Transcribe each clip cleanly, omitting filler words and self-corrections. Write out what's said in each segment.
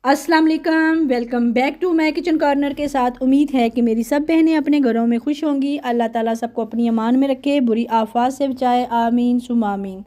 अस्सलाम वालेकुम, welcome back to my kitchen corner के साथ। उम्मीद है कि मेरी सब बहनें अपने घरों में खुश होंगी। अल्लाह ताला सबको अपनी अमान में रखे, बुरी आफात से बचाए, आमीन सुम आमीन।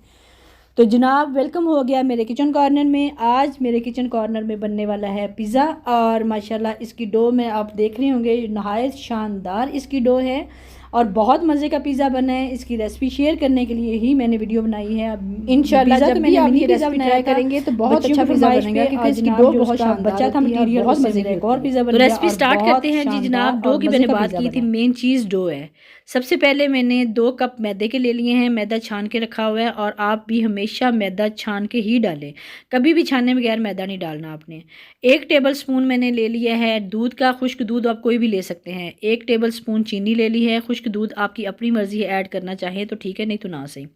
तो जनाब, वेलकम हो गया मेरे किचन कॉर्नर में। आज मेरे किचन कॉर्नर में बनने वाला है पिज़्ज़ा, और माशाल्लाह इसकी डो में आप देख रहे होंगे नहायत शानदार इसकी डो है और बहुत मज़े का पिज़्ज़ा बना है। इसकी रेसिपी शेयर करने के लिए ही मैंने वीडियो बनाई है। अब इंशाल्लाह जब भी आप ये रेसिपी ट्राई करेंगे तो बहुत अच्छा पिज़्ज़ा बनेगा, क्योंकि इसकी डो बहुत शानदार बचा था मटीरियल, बहुत मज़े का एक और पिज़्ज़ा बन तो गया। रेसिपी और स्टार्ट करते बहुत हैं जी शानदार जनाब। डो और की मज़े मैंने का बात पिज़्ज़ा की थी, बना है। मेन चीज़ डो है। सबसे पहले मैंने 2 कप मैदे के ले लिए हैं। मैदा छान के रखा हुआ है, और आप भी हमेशा मैदा छान के ही डालें, कभी भी छानने बगैर मैदा नहीं डालना आपने। 1 टेबल स्पून मैंने ले लिया है दूध का, खुश्क दूध आप कोई भी ले सकते हैं। 1 टेबल स्पून चीनी ले ली है। खुश्क दूध आपकी अपनी मर्ज़ी है, ऐड करना चाहें तो ठीक है, नहीं तो ना सही।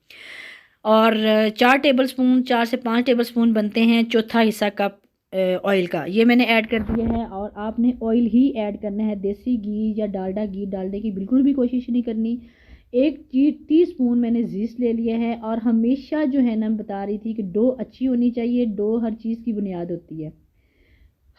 और 4 टेबल स्पून, 4 से 5 टेबल स्पून बनते हैं चौथा हिस्सा कप ऑयल का, ये मैंने ऐड कर दिया है। और आपने ऑयल ही ऐड करना है, देसी घी या डालडा घी डालने की बिल्कुल भी कोशिश नहीं करनी। 1 टीस्पून मैंने जीस्ट ले लिया है। और हमेशा जो है ना, मैं बता रही थी कि डो अच्छी होनी चाहिए। डो हर चीज़ की बुनियाद होती है।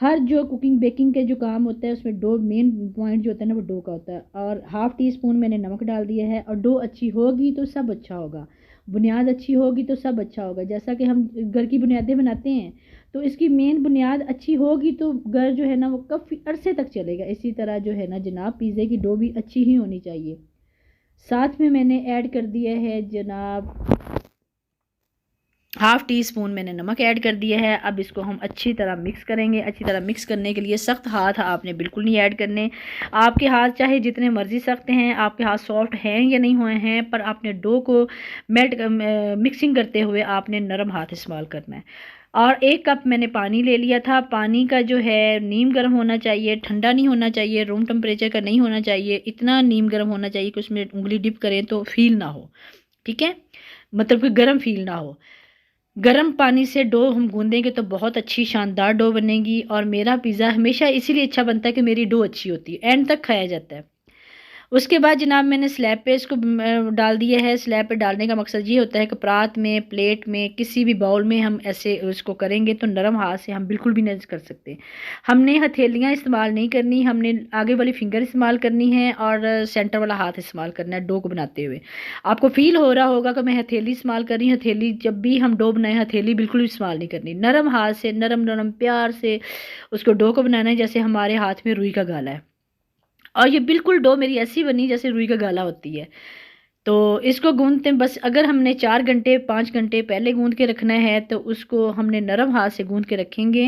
हर जो कुकिंग बेकिंग के जो काम होता है उसमें डो मेन पॉइंट जो होता है ना, वो डो का होता है। और हाफ़ टी स्पून मैंने नमक डाल दिया है। और डो अच्छी होगी तो सब अच्छा होगा, बुनियाद अच्छी होगी तो सब अच्छा होगा। जैसा कि हम घर की बुनियादें बनाते हैं, तो इसकी मेन बुनियाद अच्छी होगी तो घर जो है ना वो काफ़ी अरसे तक चलेगा। इसी तरह जो है ना जनाब, पिज़्ज़े की डो भी अच्छी ही होनी चाहिए। साथ में मैंने ऐड कर दिया है जनाब, हाफ़ टी स्पून मैंने नमक ऐड कर दिया है। अब इसको हम अच्छी तरह मिक्स करेंगे। अच्छी तरह मिक्स करने के लिए सख्त हाथ आपने बिल्कुल नहीं ऐड करने। आपके हाथ चाहे जितने मर्ज़ी सख्त हैं, आपके हाथ सॉफ्ट हैं या नहीं हुए हैं, पर आपने डो को मिक्सिंग करते हुए आपने नरम हाथ इस्तेमाल करना है। और 1 कप मैंने पानी ले लिया था। पानी का जो है नीम गर्म होना चाहिए, ठंडा नहीं होना चाहिए, रूम टेम्परेचर का नहीं होना चाहिए। इतना नीम गर्म होना चाहिए कि उसमें उंगली डिप करें तो फील ना हो, ठीक है, मतलब कि गर्म फील ना हो। गर्म पानी से डो हम गूंदेंगे तो बहुत अच्छी शानदार डो बनेगी। और मेरा पिज़्ज़ा हमेशा इसीलिए अच्छा बनता है कि मेरी डो अच्छी होती है, एंड तक खाया जाता है। उसके बाद जनाब मैंने स्लैब पे इसको डाल दिया है। स्लैब पे डालने का मकसद ये होता है कि परात में, प्लेट में, किसी भी बाउल में हम ऐसे उसको करेंगे तो नरम हाथ से हम बिल्कुल भी नहीं कर सकते। हमने हथेलियाँ इस्तेमाल नहीं करनी, हमने आगे वाली फिंगर इस्तेमाल करनी है और सेंटर वाला हाथ इस्तेमाल करना है डो को बनाते हुए। आपको फील हो रहा होगा कि मैं हथेली इस्तेमाल कर रही हूँ। हथेली जब भी हम डो बनाए, हथेली बिल्कुल भी इस्तेमाल नहीं करनी। नरम हाथ से, नरम नरम प्यार से उसको डो को बनाना है, जैसे हमारे हाथ में रुई का गाला है। और ये बिल्कुल डो मेरी ऐसी बनी जैसे रुई का गाला होती है। तो इसको गूँथते हैं बस। अगर हमने 4 घंटे 5 घंटे पहले गूँथ के रखना है तो उसको हमने नरम हाथ से गूँथ के रखेंगे।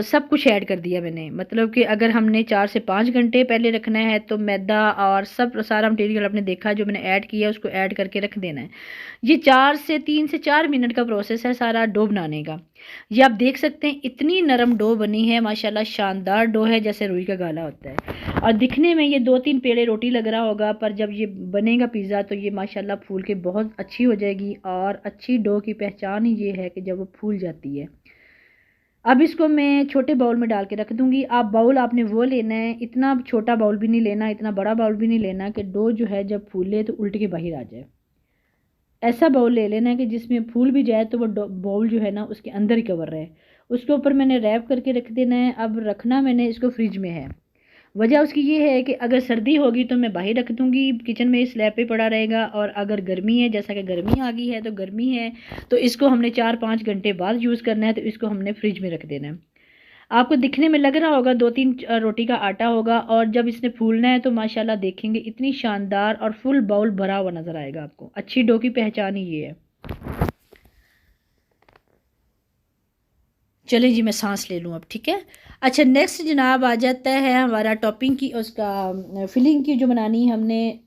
सब कुछ ऐड कर दिया मैंने, मतलब कि अगर हमने 4 से 5 घंटे पहले रखना है तो मैदा और सब सारा मटेरियल आपने देखा जो मैंने ऐड किया, उसको ऐड करके रख देना है। ये 3 से 4 मिनट का प्रोसेस है सारा डो बनाने का। ये आप देख सकते हैं इतनी नरम डो बनी है, माशाल्लाह शानदार डो है, जैसे रुई का गाला होता है। और दिखने में ये 2-3 पेड़े रोटी लग रहा होगा, पर जब ये बनेगा पिज़्ज़ा तो ये माशाल्लाह फूल के बहुत अच्छी हो जाएगी। और अच्छी डो की पहचान ही ये है कि जब वो फूल जाती है। अब इसको मैं छोटे बाउल में डाल के रख दूँगी। आप बाउल आपने वो लेना है, इतना छोटा बाउल भी नहीं लेना, इतना बड़ा बाउल भी नहीं लेना कि डो जो है जब फूले तो उल्ट के बाहर आ जाए। ऐसा बाउल ले लेना है कि जिसमें फूल भी जाए तो वो बाउल जो है ना उसके अंदर ही कवर रहे। उसके ऊपर मैंने रैप करके रख देना है। अब रखना मैंने इसको फ्रिज में है। वजह उसकी ये है कि अगर सर्दी होगी तो मैं बाहर रख दूँगी, किचन में स्लैब पे पड़ा रहेगा। और अगर गर्मी है, जैसा कि गर्मी आ गई है तो गर्मी है, तो इसको हमने 4-5 घंटे बाद यूज़ करना है, तो इसको हमने फ्रिज में रख देना है। आपको दिखने में लग रहा होगा 2-3 रोटी का आटा होगा, और जब इसने फूलना है तो माशाल्लाह देखेंगे इतनी शानदार और फुल बाउल भरा हुआ नज़र आएगा आपको। अच्छी डो की पहचान ही ये है। चलिए जी, मैं सांस ले लूँ अब, ठीक है। अच्छा, नेक्स्ट जनाब आ जाता है हमारा टॉपिंग की, उसका फिलिंग की जो बनानी है हमने।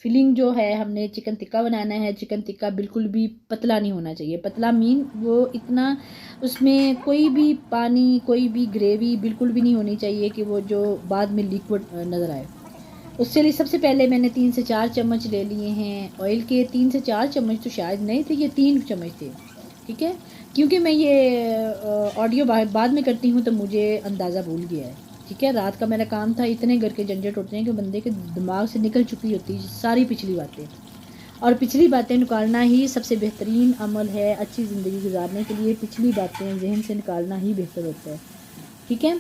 फिलिंग जो है, हमने चिकन टिक्का बनाना है। चिकन टिक्का बिल्कुल भी पतला नहीं होना चाहिए। पतला मीन वो इतना, उसमें कोई भी पानी, कोई भी ग्रेवी बिल्कुल भी नहीं होनी चाहिए कि वो जो बाद में लिक्विड नज़र आए। उसके लिए सबसे पहले मैंने 3 से 4 चम्मच ले लिए हैं ऑयल के। 3 से 4 चम्मच तो शायद नहीं थे, ये 3 चम्मच थे, ठीक है। क्योंकि मैं ये ऑडियो बाद में करती हूँ तो मुझे अंदाज़ा भूल गया है, ठीक है। रात का मेरा काम था, इतने घर के झंझट होते हैं कि बंदे के दिमाग से निकल चुकी होती है सारी पिछली बातें। और पिछली बातें निकालना ही सबसे बेहतरीन अमल है अच्छी ज़िंदगी गुजारने के लिए। पिछली बातें जहन से निकालना ही बेहतर होता है, ठीक है।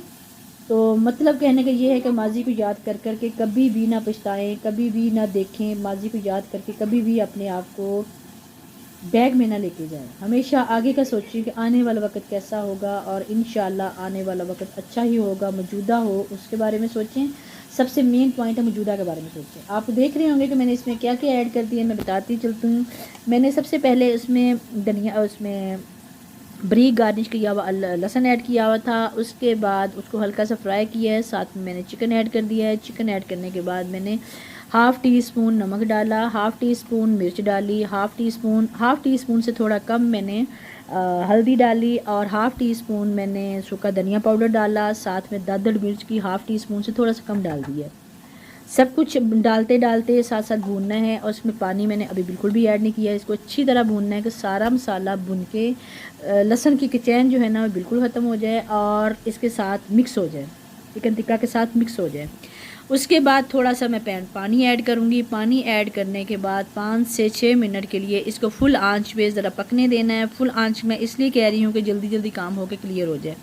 तो मतलब कहने का ये है कि माजी को याद कर कर के कभी भी ना पछताएं, कभी भी ना देखें, माजी को याद करके कभी भी अपने आप को बैग में ना लेके जाएं। हमेशा आगे का सोचिए कि आने वाला वक्त कैसा होगा, और इंशाल्लाह आने वाला वक्त अच्छा ही होगा। मौजूदा हो उसके बारे में सोचें, सबसे मेन पॉइंट है मौजूदा के बारे में सोचें। आप देख रहे होंगे कि मैंने इसमें क्या क्या ऐड कर दिया, मैं बताती चलती हूँ। मैंने सबसे पहले उसमें धनिया, उसमें ब्रीक गार्निश किया हुआ लहसुन ऐड किया हुआ था। उसके बाद उसको हल्का सा फ्राई किया है, साथ में मैंने चिकन ऐड कर दिया है। चिकन ऐड करने के बाद मैंने हाफ़ टी स्पून नमक डाला, हाफ़ टी स्पून मिर्च डाली, हाफ़ टी स्पून से थोड़ा कम मैंने हल्दी डाली, और हाफ़ टी स्पून मैंने सूखा धनिया पाउडर डाला। साथ में दादड़ मिर्च की हाफ़ टी स्पून से थोड़ा सा कम डाल दिया। सब कुछ डालते डालते साथ साथ भूनना है, और उसमें पानी मैंने अभी बिल्कुल भी ऐड नहीं किया। इसको अच्छी तरह भूनना है कि सारा मसाला भुन के लहसुन की कचैन जो है ना वो बिल्कुल ख़त्म हो जाए और इसके साथ मिक्स हो जाए, चिकन टिक्का के साथ मिक्स हो जाए। उसके बाद थोड़ा सा मैं पानी ऐड करूँगी। पानी ऐड करने के बाद 5 से 6 मिनट के लिए इसको फुल आंच पे ज़रा पकने देना है। फुल आंच में इसलिए कह रही हूँ कि जल्दी जल्दी काम होकर क्लियर हो जाए।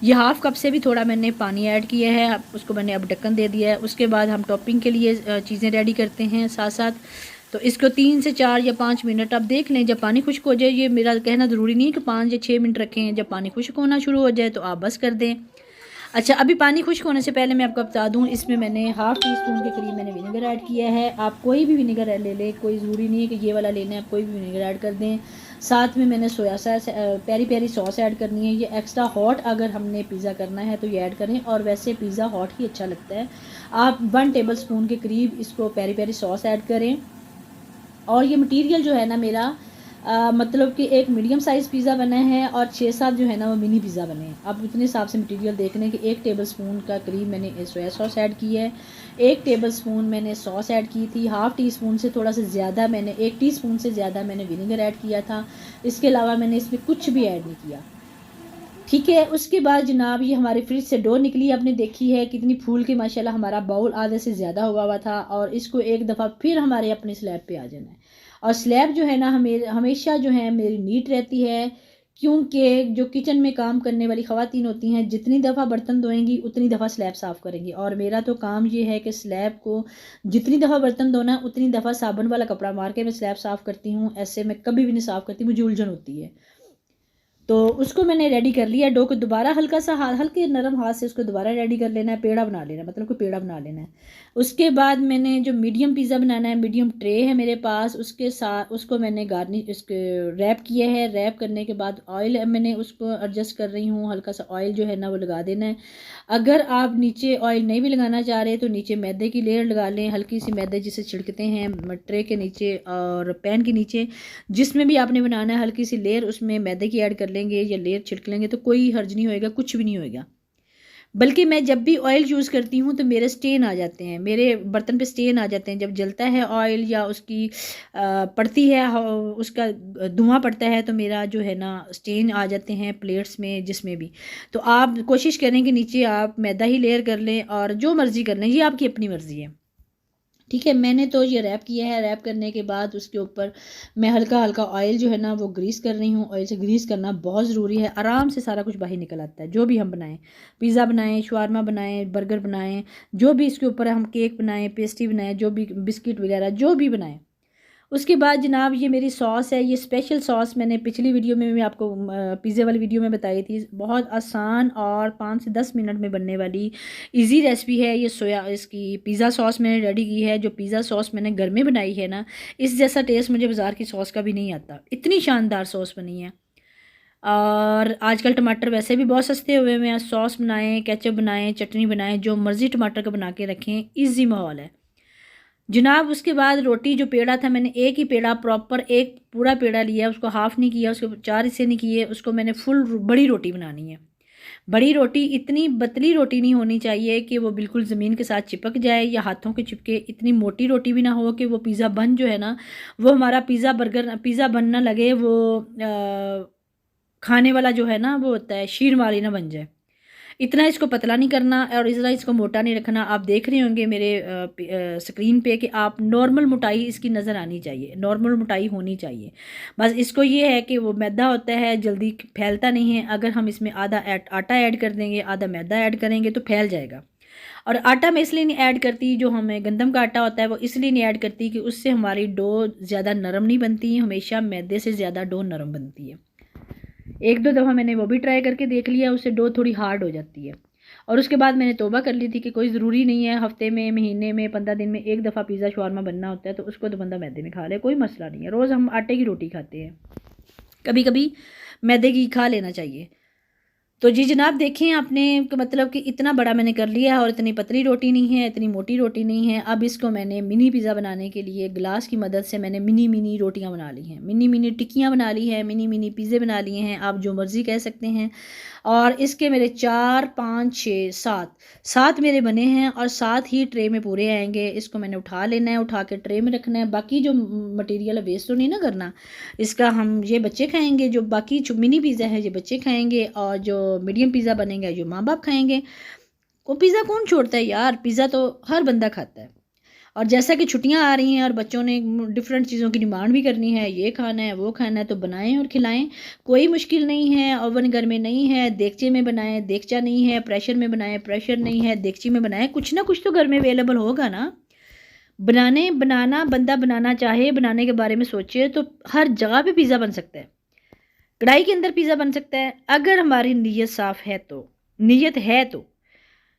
ये हाफ़ कप से भी थोड़ा मैंने पानी ऐड किया है, उसको मैंने अब ढक्कन दे दिया है। उसके बाद हम टॉपिंग के लिए चीज़ें रेडी करते हैं साथ साथ। तो इसको 3 से 4 या 5 मिनट आप देख लें, जब पानी खुश्क हो जाए। ये मेरा कहना ज़रूरी नहीं है कि 5 या 6 मिनट रखें, जब पानी खुश्क होना शुरू हो जाए तो आप बस कर दें। अच्छा, अभी पानी खुश्क होने से पहले मैं आपको बता दूं, इसमें मैंने हाफ़ टी स्पून के करीब मैंने विनेगर ऐड किया है। आप कोई भी विनेगर ले लें, कोई ज़रूरी नहीं है कि ये वाला लेना है, आप कोई भी विनेगर ऐड कर दें। साथ में मैंने soya sauce, peri peri sauce add करनी है। ये एक्स्ट्रा हॉट अगर हमने पिज़्ज़ा करना है तो ये ऐड करें, और वैसे पिज़्ज़ा हॉट ही अच्छा लगता है। आप 1 टेबल स्पून के करीब इसको पेरी पेरी सॉस ऐड करें। और ये मटेरियल जो है ना मेरा मतलब कि एक मीडियम साइज़ पिज़्ज़ा बना है और 6-7 जो है ना वो मिनी पिज़्ज़ा बने हैं। आप इतने हिसाब से मटेरियल देख लें कि 1 टेबल स्पून का करीब मैंने सोया सॉस ऐड की है, 1 टेबल स्पून मैंने सॉस ऐड की थी, हाफ़ टी स्पून से थोड़ा सा ज़्यादा मैंने 1 टीस्पून से ज़्यादा मैंने विनेगर ऐड किया था। इसके अलावा मैंने इसमें कुछ भी ऐड नहीं किया, ठीक है। उसके बाद जनाब ये हमारे फ्रिज से डो निकली, आपने देखी है कितनी फूल की, माशाल्लाह हमारा बाउल आधे से ज़्यादा हुआ था। और इसको एक दफ़ा फिर हमारे अपने स्लैब पे आ जाना है। और स्लैब जो है ना हमेशा जो है मेरी नीट रहती है, क्योंकि जो किचन में काम करने वाली ख़वातीन होती हैं जितनी दफ़ा बर्तन धोएंगी उतनी दफ़ा स्लैब साफ़ करेंगी। और मेरा तो काम ये है कि स्लैब को जितनी दफ़ा बर्तन धोना उतनी दफ़ा साबुन वाला कपड़ा मार के मैं स्लैब साफ़ करती हूँ। ऐसे मैं कभी भी नहीं साफ़ करती, मुझे उलझन होती है। तो उसको मैंने रेडी कर लिया। डो को दोबारा हल्का सा हल्के नरम हाथ से उसको दोबारा रेडी कर लेना है, पेड़ा बना लेना है, मतलब कोई पेड़ा बना लेना है। उसके बाद मैंने जो मीडियम पिज़्ज़ा बनाना है, मीडियम ट्रे है मेरे पास, उसके साथ उसको मैंने गार्निश उसके रैप किया है। रैप करने के बाद ऑयल मैंने उसको एडजस्ट कर रही हूँ, हल्का सा ऑयल जो है ना वो लगा देना है। अगर आप नीचे ऑयल नहीं भी लगाना चाह रहे तो नीचे मैदे की लेयर लगा लें, हल्की सी मैदे जिसे छिड़कते हैं ट्रे के नीचे और पैन के नीचे, जिसमें भी आपने बनाना है हल्की सी लेयर उसमें मैदे की ऐड कर लेंगे या लेयर छिड़क लेंगे तो कोई हर्ज नहीं होएगा, कुछ भी नहीं होएगा। बल्कि मैं जब भी ऑयल यूज़ करती हूँ तो मेरे स्टेन आ जाते हैं, मेरे बर्तन पे स्टेन आ जाते हैं। जब जलता है ऑयल या उसकी पड़ती है, उसका धुआं पड़ता है तो मेरा जो है ना स्टेन आ जाते हैं प्लेट्स में, जिसमें भी। तो आप कोशिश करें कि नीचे आप मैदा ही लेयर कर लें और जो मर्ज़ी कर लें, ये आपकी अपनी मर्ज़ी है, ठीक है। मैंने तो ये रैप किया है। रैप करने के बाद उसके ऊपर मैं हल्का हल्का ऑयल जो है ना वो ग्रीस कर रही हूँ। ऑयल से ग्रीस करना बहुत ज़रूरी है, आराम से सारा कुछ बाहर निकल आता है। जो भी हम बनाएं, पिज़्ज़ा बनाएं, शवारमा बनाएं, बर्गर बनाएं, जो भी इसके ऊपर हम केक बनाएं, पेस्ट्री बनाएं, जो भी बिस्किट वगैरह जो भी बनाएं। उसके बाद जनाब ये मेरी सॉस है, ये स्पेशल सॉस मैंने पिछली वीडियो में भी आपको पिज़्ज़े वाली वीडियो में बताई थी। बहुत आसान और 5 से 10 मिनट में बनने वाली इजी रेसिपी है। ये इसकी पिज़्ज़ा सॉस मैंने रेडी की है। जो पिज़्ज़ा सॉस मैंने घर में बनाई है ना, इस जैसा टेस्ट मुझे बाज़ार की सॉस का भी नहीं आता, इतनी शानदार सॉस बनी है। और आजकल टमाटर वैसे भी बहुत सस्ते हुए हैं। सॉस बनाएं, केचप बनाएं, चटनी बनाएं, जो मर्ज़ी टमाटर का बना के रखें, ईजी माहौल है जनाब। उसके बाद रोटी जो पेड़ा था, मैंने एक ही पेड़ा प्रॉपर एक पूरा पेड़ा लिया, उसको हाफ़ नहीं किया, उसके 4 हिस्से नहीं किए, उसको मैंने फुल बड़ी रोटी बनानी है। बड़ी रोटी इतनी पतली रोटी नहीं होनी चाहिए कि वो बिल्कुल ज़मीन के साथ चिपक जाए या हाथों के चिपके, इतनी मोटी रोटी भी ना हो कि वो पिज़्ज़ा बन जो है ना वो हमारा पिज़्ज़ा बन ना लगे, वो खाने वाला जो है ना वो होता है शीर वाली ना बन जाए। इतना इसको पतला नहीं करना और इतना इसको मोटा नहीं रखना। आप देख रहे होंगे मेरे स्क्रीन पे कि आप नॉर्मल मोटाई इसकी नज़र आनी चाहिए, नॉर्मल मोटाई होनी चाहिए। बस इसको ये है कि वो मैदा होता है, जल्दी फैलता नहीं है। अगर हम इसमें आधा आटा ऐड कर देंगे, आधा मैदा ऐड करेंगे तो फैल जाएगा। और आटा मैं इसलिए नहीं ऐड करती, जो हमें गंदम का आटा होता है वो इसलिए नहीं ऐड करती कि उससे हमारी डो ज़्यादा नरम नहीं बनती, हमेशा मैदे से ज़्यादा डो नरम बनती है। एक दो दफ़ा मैंने वो भी ट्राई करके देख लिया, उससे डो थोड़ी हार्ड हो जाती है। और उसके बाद मैंने तौबा कर ली थी कि कोई ज़रूरी नहीं है हफ़्ते में, महीने में, 15 दिन में एक दफ़ा पिज़्ज़ा शवारमा बनना होता है, तो उसको तो बंदा मैदे में खा ले, कोई मसला नहीं है। रोज़ हम आटे की रोटी खाते हैं, कभी कभी मैदे की खा लेना चाहिए। तो जी जनाब देखें आपने मतलब कि इतना बड़ा मैंने कर लिया है और इतनी पतली रोटी नहीं है, इतनी मोटी रोटी नहीं है। अब इसको मैंने मिनी पिज़्ज़ा बनाने के लिए ग्लास की मदद से मैंने मिनी मिनी रोटियां बना ली हैं, मिनी मिनी टिक्कियां बना ली हैं, मिनी मिनी पिज़्ज़े बना लिए हैं, आप जो मर्ज़ी कह सकते हैं। और इसके मेरे 4 5 6 7 मेरे बने हैं और 7 ही ट्रे में पूरे आएंगे। इसको मैंने उठा लेना है, उठा के ट्रे में रखना है। बाकी जो मटेरियल है वेस्ट तो नहीं ना करना इसका, हम ये बच्चे खाएंगे, जो बाकी जो मिनी पिज़्ज़ा है ये बच्चे खाएंगे, और जो मीडियम पिज़्ज़ा बनेगा जो माँ बाप खाएंगे। वो पिज़्ज़ा कौन छोड़ता है यार, पिज़्ज़ा तो हर बंदा खाता है। और जैसा कि छुट्टियां आ रही हैं और बच्चों ने डिफरेंट चीज़ों की डिमांड भी करनी है, ये खाना है वो खाना है, तो बनाएं और खिलाएं। कोई मुश्किल नहीं है, ओवन घर में नहीं है, देगचे में बनाएं, देगचा नहीं है, प्रेशर में बनाएं, प्रेशर नहीं है, देगची में बनाएं। कुछ ना कुछ तो घर में अवेलेबल होगा ना। बनाना बंदा बनाना चाहे, बनाने के बारे में सोचे तो हर जगह पे पिज़्ज़ा बन सकता है। कढ़ाई के अंदर पिज़्ज़ा बन सकता है अगर हमारी नीयत साफ़ है तो, नीयत है तो।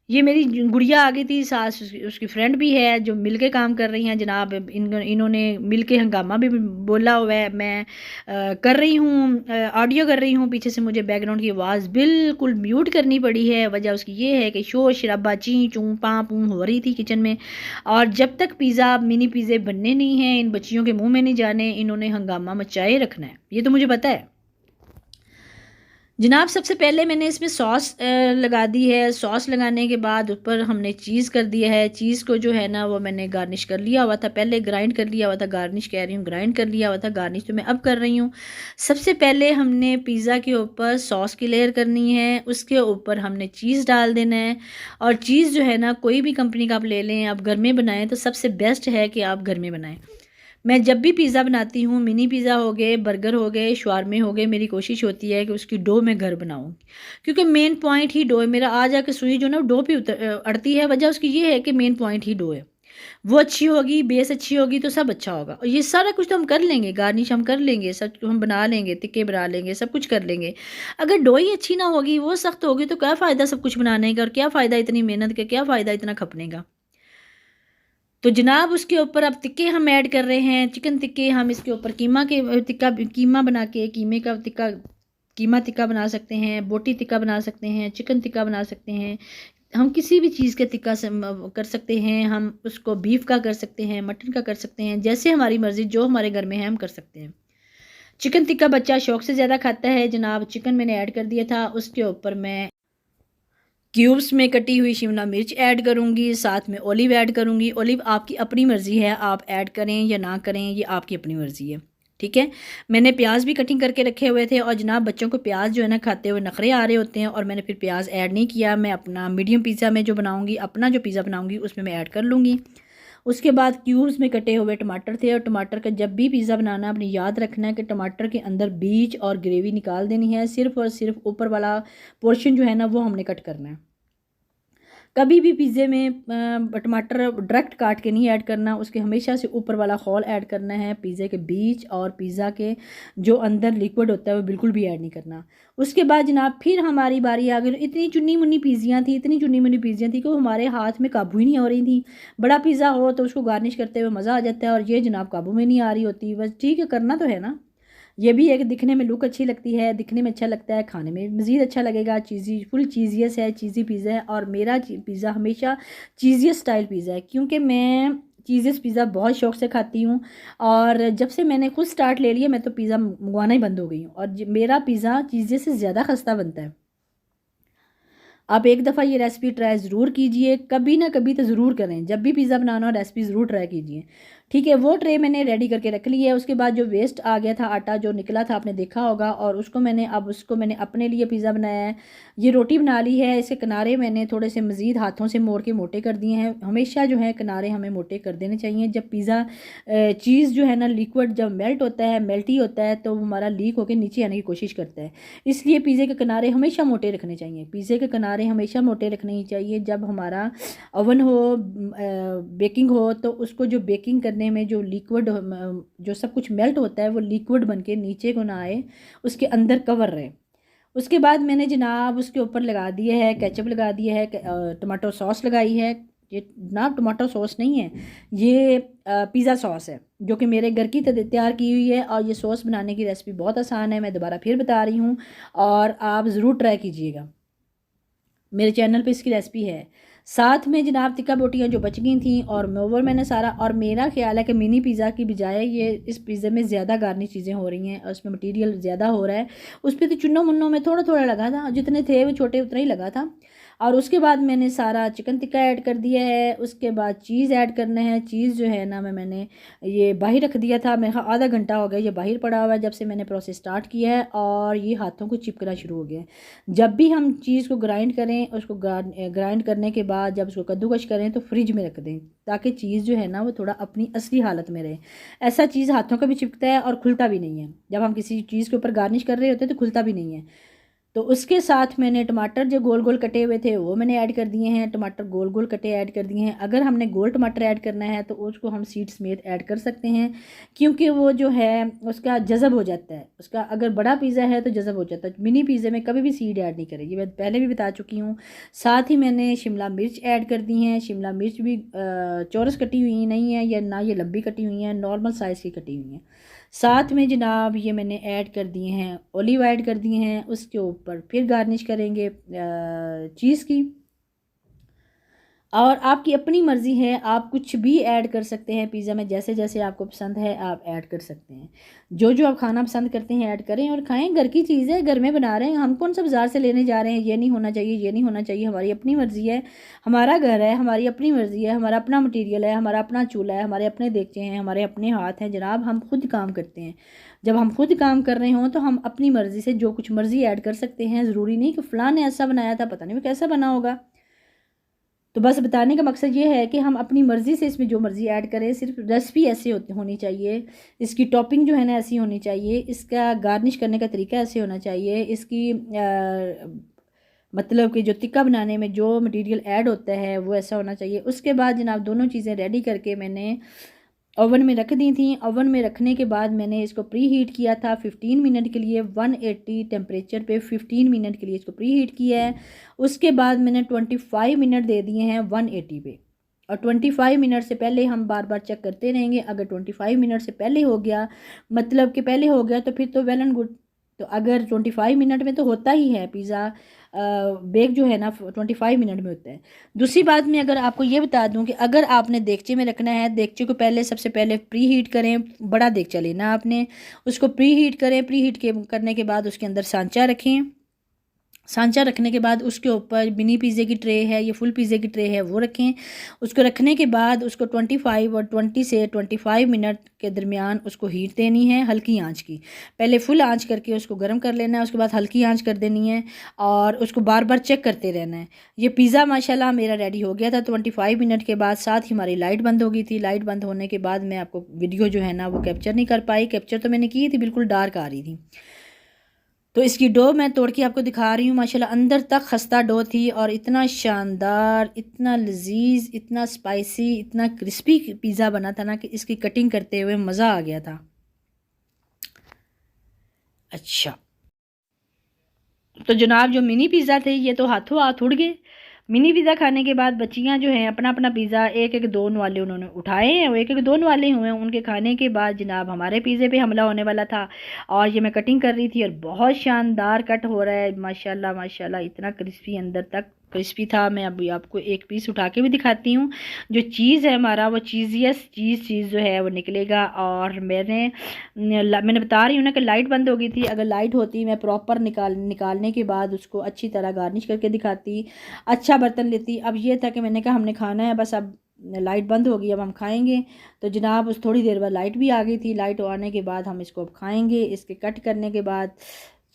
ये मेरी गुड़िया आ गई थी, सास उसकी फ्रेंड भी है जो मिलके काम कर रही हैं जनाब। इन्होंने मिलके हंगामा भी बोला हुआ है। मैं कर रही हूँ ऑडियो कर रही हूँ, पीछे से मुझे बैकग्राउंड की आवाज़ बिल्कुल म्यूट करनी पड़ी है। वजह उसकी ये है कि शोर शराबा ची चूँ पाँ पूँ हो रही थी किचन में। और जब तक पिज़्ज़ा मिनी पिज़्ज़े बनने नहीं हैं, इन बच्चियों के मुँह में नहीं जाने, इन्होंने हंगामा मचाए रखना है, ये तो मुझे पता है जनाब। सबसे पहले मैंने इसमें सॉस लगा दी है। सॉस लगाने के बाद ऊपर हमने चीज़ कर दिया है। चीज़ को जो है ना वो मैंने गार्निश कर लिया हुआ था, पहले ग्राइंड कर लिया हुआ था, गार्निश कह रही हूँ, ग्राइंड कर लिया हुआ था, गार्निश तो मैं अब कर रही हूँ। सबसे पहले हमने पिज़्ज़ा के ऊपर सॉस की लेयर करनी है, उसके ऊपर हमने चीज़ डाल देना है। और चीज़ जो है ना कोई भी कंपनी का आप ले लें, आप घर में बनाएं तो सबसे बेस्ट है कि आप घर में बनाएं। मैं जब भी पिज़्ज़ा बनाती हूँ, मिनी पिज़्ज़ा हो गए, बर्गर हो गए, शवारमे हो गए, मेरी कोशिश होती है कि उसकी डो मैं घर बनाऊँ, क्योंकि मेन पॉइंट ही डो है मेरा। आ जाकर सुई जो ना डो पे अड़ती है, वजह उसकी ये है कि मेन पॉइंट ही डो है। वो अच्छी होगी, बेस अच्छी होगी तो सब अच्छा होगा। और ये सारा कुछ तो हम कर लेंगे, गार्निश हम कर लेंगे, सब हम बना लेंगे, टिक्के बना लेंगे, सब कुछ कर लेंगे। अगर डो ही अच्छी ना होगी, वो सख्त होगी, तो क्या फ़ायदा सब कुछ बनाने का, और क्या फ़ायदा इतनी मेहनत का, क्या फ़ायदा इतना खपने का। तो जनाब उसके ऊपर अब टिक्के हम ऐड कर रहे हैं, चिकन टिक्के। हम इसके ऊपर कीमा के टिक्का, कीमा बना के कीमे का टिक्का, कीमा टिक्का बना सकते हैं, बोटी टिक्का बना सकते हैं, चिकन टिक्का बना सकते हैं। हम किसी भी चीज़ का टिक्का कर सकते हैं। हम उसको बीफ का कर सकते हैं, मटन का कर सकते हैं, जैसे हमारी मर्ज़ी, जो हमारे घर में है हम कर सकते हैं। चिकन टिक्का बच्चा शौक से ज़्यादा खाता है जनाब। चिकन मैंने ऐड कर दिया था, उसके ऊपर मैं क्यूब्स में कटी हुई शिमला मिर्च ऐड करूँगी, साथ में ओलिव ऐड करूँगी। ओलिव आपकी अपनी मर्ज़ी है, आप ऐड करें या ना करें, ये आपकी अपनी मर्ज़ी है, ठीक है। मैंने प्याज भी कटिंग करके रखे हुए थे, और जनाब बच्चों को प्याज जो है ना खाते हुए नखरे आ रहे होते हैं, और मैंने फिर प्याज ऐड नहीं किया। मैं अपना मीडियम पिज़्ज़ा में जो बनाऊँगी, अपना जो पिज़्ज़ा बनाऊँगी उसमें मैं ऐड कर लूँगी। उसके बाद क्यूब्स में कटे हुए टमाटर थे, और टमाटर का जब भी पिज़्ज़ा बनाना अपनी याद रखना है कि टमाटर के अंदर बीज और ग्रेवी निकाल देनी है, सिर्फ़ और सिर्फ ऊपर वाला पोर्शन जो है ना वो हमने कट करना है। कभी भी पिज़्ज़े में टमाटर डायरेक्ट काट के नहीं ऐड करना, उसके हमेशा से ऊपर वाला खोल ऐड करना है। पिज़्ज़े के बीच और पिज़्ज़ा के जो अंदर लिक्विड होता है वो बिल्कुल भी ऐड नहीं करना। उसके बाद जनाब फिर हमारी बारी आ गई। इतनी चुन्नी मुन्नी पिज़्ज़ियाँ थी, इतनी चुन्नी मुन्नी पिज़्ज़ियाँ थी कि वो हमारे हाथ में काबू ही नहीं हो रही थी। बड़ा पिज़्ज़ा हो तो उसको गार्निश करते हुए मज़ा आ जाता है, और ये जनाब काबू में नहीं आ रही होती। बस ठीक है, करना तो है ना। ये भी है कि दिखने में लुक अच्छी लगती है, दिखने में अच्छा लगता है, खाने में मज़ीद अच्छा लगेगा। चीज़ी फुल चीज़ियस है, चीज़ी पिज़्ज़ा है, और मेरा पिज़्ज़ा हमेशा चीज़ियस स्टाइल पिज़्ज़ा है, क्योंकि मैं चीज़ियस पिज़्ज़ा बहुत शौक से खाती हूँ। और जब से मैंने खुद स्टार्ट ले लिया, मैं तो पिज़्ज़ा मंगवाना ही बंद हो गई हूँ, और मेरा पिज़्ज़ा चीज़ियस से ज़्यादा खस्ता बनता है। आप एक दफ़ा ये रेसिपी ट्राई ज़रूर कीजिए, कभी ना कभी तो ज़रूर करें। जब भी पिज़्ज़ा बनाना हो रेसिपी ज़रूर ट्राई कीजिए। ठीक है, वो ट्रे मैंने रेडी करके रख ली है। उसके बाद जो वेस्ट आ गया था, आटा जो निकला था आपने देखा होगा, और उसको मैंने अपने लिए पिज़्ज़ा बनाया है। ये रोटी बना ली है, इसके किनारे मैंने थोड़े से मज़ीद हाथों से मोड़ के मोटे कर दिए हैं। हमेशा जो है किनारे हमें मोटे कर देने चाहिए। जब पिज़्ज़ा चीज़ जो है ना लिक्विड जब मेल्ट होता है, मेल्टी होता है, तो हमारा लीक होकर नीचे आने की कोशिश करता है। इसलिए पिज़्ज़े के किनारे हमेशा मोटे रखने चाहिए। पिज़्ज़े के किनारे हमेशा मोटे रखने ही चाहिए। जब हमारा ओवन हो, बेकिंग हो, तो उसको जो बेकिंग करने में जो लिक्विड जो सब कुछ मेल्ट होता है वो लिक्विड बन के नीचे को ना आए, उसके अंदर कवर रहे। उसके बाद मैंने जनाब उसके ऊपर लगा दिया है केचप, लगा दिया है टमाटो सॉस लगाई है। ये जनाब टमाटो सॉस नहीं है, ये पिज़्ज़ा सॉस है जो कि मेरे घर की तैयार की हुई है। और ये सॉस बनाने की रेसिपी बहुत आसान है, मैं दोबारा फिर बता रही हूँ और आप ज़रूर ट्राई कीजिएगा। मेरे चैनल पे इसकी रेसिपी है। साथ में जनाब तिक्का बोटियाँ जो बच गई थी और मोवर मैंने सारा, और मेरा ख्याल है कि मिनी पिज़्ज़ा की बजाय ये इस पिज़्ज़े में ज़्यादा गार्निश चीज़ें हो रही हैं और उसमें मटेरियल ज़्यादा हो रहा है। उस पर तो चुन्नों मुन्नों में थोड़ा थोड़ा लगा था, जितने थे वो छोटे उतना ही लगा था। और उसके बाद मैंने सारा चिकन टिक्का ऐड कर दिया है। उसके बाद चीज़ ऐड करना है। चीज़ जो है ना मैंने ये बाहर रख दिया था, मेरा आधा घंटा हो गया ये बाहर पड़ा हुआ है जब से मैंने प्रोसेस स्टार्ट किया है, और ये हाथों को चिपकना शुरू हो गया है। जब भी हम चीज़ को ग्राइंड करें, उसको ग्राइंड करने के बाद जब उसको कद्दूकश करें तो फ्रिज में रख दें, ताकि चीज़ जो है ना वो थोड़ा अपनी असली हालत में रहे। ऐसा चीज़ हाथों का भी चिपकता है और खुलता भी नहीं है। जब हम किसी चीज़ के ऊपर गार्निश कर रहे होते हैं तो खुलता भी नहीं है। तो उसके साथ मैंने टमाटर जो गोल गोल कटे हुए थे वो मैंने ऐड कर दिए हैं। टमाटर गोल गोल कटे ऐड कर दिए हैं। अगर हमने गोल टमाटर ऐड करना है तो उसको हम सीड समेत ऐड कर सकते हैं, क्योंकि वो जो है उसका जज़ब हो जाता है। उसका अगर बड़ा पिज़्ज़ा है तो जज़ब हो जाता है। मिनी पिज़्ज़े में कभी भी सीड ऐड नहीं करेगी, मैं पहले भी बता चुकी हूँ। साथ ही मैंने शिमला मिर्च ऐड कर दी हैं। शिमला मिर्च भी चौरस कटी हुई नहीं है, या ना ये लंबी कटी हुई हैं, नॉर्मल साइज़ की कटी हुई हैं। साथ में जनाब ये मैंने ऐड कर दिए हैं ओलिव ऐड कर दिए हैं। उसके ऊपर फिर गार्निश करेंगे चीज़ की। और आपकी अपनी मर्ज़ी है, आप कुछ भी ऐड कर सकते हैं पिज़्ज़ा में, जैसे जैसे आपको पसंद है आप ऐड कर सकते हैं। जो जो आप खाना पसंद करते हैं ऐड करें और खाएं। घर की चीज़ है, घर में बना रहे हैं, हम कौन सा बाज़ार से लेने जा रहे हैं। ये नहीं होना चाहिए, ये नहीं होना चाहिए। हमारी अपनी मर्ज़ी है, हमारा घर है, हमारी अपनी मर्ज़ी है, हमारा अपना मटीरियल है, हमारा अपना चूल्हा है, हमारे अपने देगचे हैं, हमारे अपने हाथ हैं। जनाब हम खुद काम करते हैं। जब हम खुद काम कर रहे हों तो हम अपनी मर्ज़ी से जो कुछ मर्ज़ी ऐड कर सकते हैं। ज़रूरी नहीं कि फ़लाँ ने ऐसा बनाया था, पता नहीं वो कैसा बना होगा। तो बस बताने का मकसद ये है कि हम अपनी मर्ज़ी से इसमें जो मर्ज़ी ऐड करें। सिर्फ रेसिपी ऐसी होनी चाहिए, इसकी टॉपिंग जो है ना ऐसी होनी चाहिए, इसका गार्निश करने का तरीका ऐसे होना चाहिए, इसकी मतलब कि जो टिक्का बनाने में जो मटेरियल ऐड होता है वो ऐसा होना चाहिए। उसके बाद जनाब दोनों चीज़ें रेडी करके मैंने ओवन में रख दी थी। ओवन में रखने के बाद मैंने इसको प्री हीट किया था 15 मिनट के लिए। 180 टेम्परेचर पे 15 मिनट के लिए इसको प्री हीट किया है। उसके बाद मैंने 25 मिनट दे दिए हैं 180 पे, और 25 मिनट से पहले हम बार बार चेक करते रहेंगे। अगर 25 मिनट से पहले हो गया, मतलब कि पहले हो गया, तो फिर तो वेल एंड गुड। तो अगर 25 मिनट में तो होता ही है पिज़्ज़ा बेक जो है ना 25 मिनट में होता है। दूसरी बात मैं अगर आपको ये बता दूं कि अगर आपने देगचे में रखना है, देगचे को पहले सबसे पहले प्री हीट करें। बड़ा देगचा लेना आपने, उसको प्री हीट करें। प्री हीट करने के बाद उसके अंदर सांचा रखें। सांचा रखने के बाद उसके ऊपर मिनी पिज़्ज़े की ट्रे है, ये फुल पिज़्ज़े की ट्रे है, वो रखें। उसको रखने के बाद उसको 25 और 20 से 25 मिनट के दरमियान उसको हीट देनी है, हल्की आंच की। पहले फुल आंच करके उसको गर्म कर लेना है, उसके बाद हल्की आंच कर देनी है और उसको बार बार चेक करते रहना है। ये पिज़्ज़ा माशाल्लाह मेरा रेडी हो गया था 25 मिनट के बाद। साथ ही हमारी लाइट बंद हो गई थी। लाइट बंद होने के बाद मैं आपको वीडियो जो है ना वो कैप्चर नहीं कर पाई। कैप्चर तो मैंने की थी, बिल्कुल डार्क आ रही थी। तो इसकी डो मैं तोड़ के आपको दिखा रही हूँ। माशाल्लाह अंदर तक खस्ता डो थी और इतना शानदार, इतना लजीज, इतना स्पाइसी, इतना क्रिस्पी पिज़्ज़ा बना था ना कि इसकी कटिंग करते हुए मज़ा आ गया था। अच्छा, तो जनाब जो मिनी पिज़्ज़ा थे ये तो हाथों हाथ उड़ गए। मिनी पिज़्ज़ा खाने के बाद बच्चियां जो हैं अपना अपना पिज़्ज़ा एक एक दोन वाले उन्होंने उठाए हैं, वो एक एक दोन वाले हुए हैं। उनके खाने के बाद जनाब हमारे पिज़्ज़े पे हमला होने वाला था और ये मैं कटिंग कर रही थी और बहुत शानदार कट हो रहा है माशाल्लाह माशाल्लाह, इतना क्रिस्पी, अंदर तक क्रिस्पी था। मैं अभी आपको एक पीस उठा के भी दिखाती हूँ। जो चीज़ है हमारा वो चीज़ियस चीज़ जो है वो निकलेगा। और मैंने बता रही हूँ ना कि लाइट बंद हो गई थी। अगर लाइट होती मैं प्रॉपर निकालने के बाद उसको अच्छी तरह गार्निश करके दिखाती, अच्छा बर्तन लेती। अब ये था कि मैंने कहा हमने खाना है बस, अब लाइट बंद हो गई, अब हम खाएंगे। तो जनाब उस थोड़ी देर बाद लाइट भी आ गई थी। लाइट आने के बाद हम इसको अब खाएंगे। इसके कट करने के बाद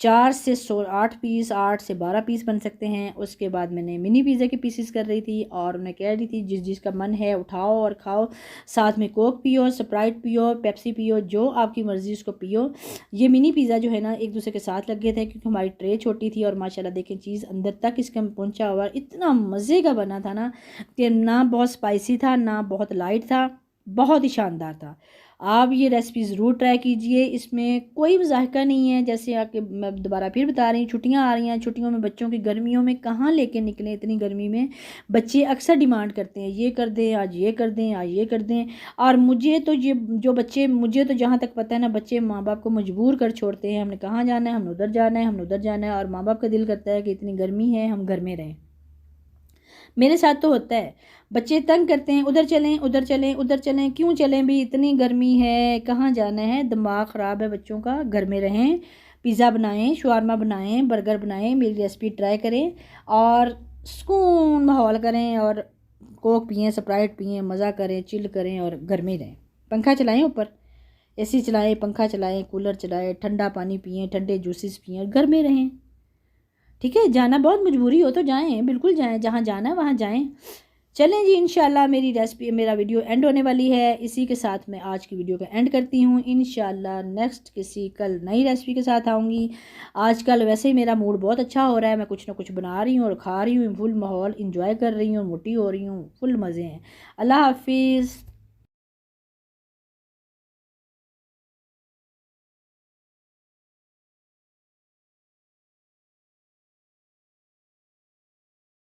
4 से 8 पीस, 8 से 12 पीस बन सकते हैं। उसके बाद मैंने मिनी पिज़्ज़ा के पीसेस कर रही थी और उन्हें कह रही थी जिस जिसका मन है उठाओ और खाओ, साथ में कोक पियो, स्प्राइट पियो, पेप्सी पियो, जो आपकी मर्ज़ी उसको पियो। ये मिनी पिज़्ज़ा जो है ना एक दूसरे के साथ लगे थे क्योंकि हमारी ट्रे छोटी थी और माशाल्लाह देखें चीज़ अंदर तक इसका पहुंचा हुआ, इतना मज़े का बना था ना कि ना बहुत स्पाइसी था ना बहुत लाइट था, बहुत ही शानदार था। आप ये रेसिपी ज़रूर ट्राई कीजिए। इसमें कोई जायका नहीं है। जैसे आपके मैं दोबारा फिर बता रही हूँ, छुट्टियाँ आ रही हैं, छुट्टियों में बच्चों की गर्मियों में कहाँ लेके निकलें, इतनी गर्मी में बच्चे अक्सर डिमांड करते हैं ये कर दें आज, ये कर दें आज, ये कर दें। और मुझे तो ये जो बच्चे, मुझे तो जहाँ तक पता है ना, बच्चे माँ बाप को मजबूर कर छोड़ते हैं। हमने कहाँ जाना है, हमने उधर जाना है, हमने उधर जाना है, और माँ बाप का दिल करता है कि इतनी गर्मी है हम घर में रहें। मेरे साथ तो होता है, बच्चे तंग करते हैं, उधर चलें उधर चलें उधर चलें, क्यों चलें भी, इतनी गर्मी है, कहाँ जाना है, दिमाग ख़राब है बच्चों का, घर में रहें। पिज़्ज़ा बनाएं, शवारमा बनाएं, बर्गर बनाएं, मेरी रेसिपी ट्राई करें और सुकून माहौल करें और कोक पिएं, स्प्राइट पिएं, मज़ा करें, चिल करें और घर में रहें। पंखा चलाएं, ऊपर एसी चलाएं, पंखा चलाएं, कूलर चलाएं, ठंडा पानी पिएं, ठंडे जूसेस पिएं और घर में रहें। ठीक है, जाना बहुत मजबूरी हो तो जाएं, बिल्कुल जाएं, जहाँ जाना है वहाँ जाएं। चलें जी, इंशाल्लाह मेरी रेसिपी, मेरा वीडियो एंड होने वाली है। इसी के साथ मैं आज की वीडियो का एंड करती हूँ। इंशाल्लाह नेक्स्ट किसी कल नई रेसिपी के साथ आऊँगी। आजकल वैसे ही मेरा मूड बहुत अच्छा हो रहा है, मैं कुछ ना कुछ बना रही हूँ और खा रही हूँ, फुल माहौल इंजॉय कर रही हूँ, मोटी हो रही हूँ, फुल मज़े हैं। अल्लाह हाफिज़।